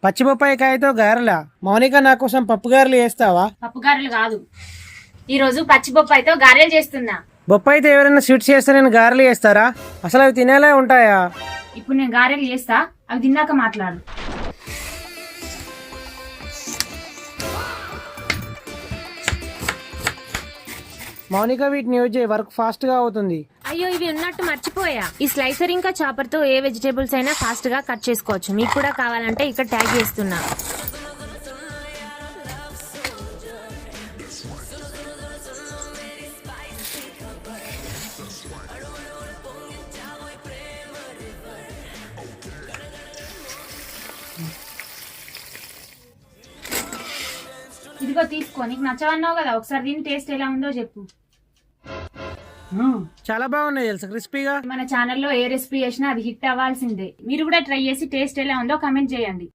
పచ్చి బొప్పాయికాయతో గారెలా? మౌనిక నా కోసం పప్పు గారెలు చేస్తావా? పప్పు గారెలు కాదు, ఈ రోజు పచ్చి బొప్పాయితో గారెలు చేస్తున్నా. బొప్పాయితో ఎవరైనా స్వీట్స్ చేస్తే నేను గారెలు చేస్తారా? అసలు అవి తినేలా ఉంటాయా? ఇప్పుడు నేను గారెలు చేస్తా, అవి తిన్నాక మాట్లాడు. మౌనిక వీటిని యూజ్ చేయి, వర్క్ ఫాస్ట్ గా అవుతుంది. అయ్యో, ఇవి ఉన్నట్టు మర్చిపోయా. ఈ స్లైసర్ ఇంకా చాపర్ తో ఏ వెజిటేబుల్స్ అయినా ఫాస్ట్ గా కట్ చేసుకోవచ్చు. మీకు కూడా కావాలంటే ఇక్కడ ట్యాగ్ చేస్తున్నా. ఇదిగో తీసుకో, నీకు నచ్చవన్నావు కదా, ఒకసారి దీని టేస్ట్ ఎలా ఉందో చెప్పు. చాలా బాగున్నాయి తెలుసా, క్రిస్పీగా. మన ఛానల్లో ఏ రెసిపీ చేసినా అది హిట్ అవ్వాల్సిందే. మీరు కూడా ట్రై చేసి టేస్ట్ ఎలా ఉందో కమెంట్ చేయండి.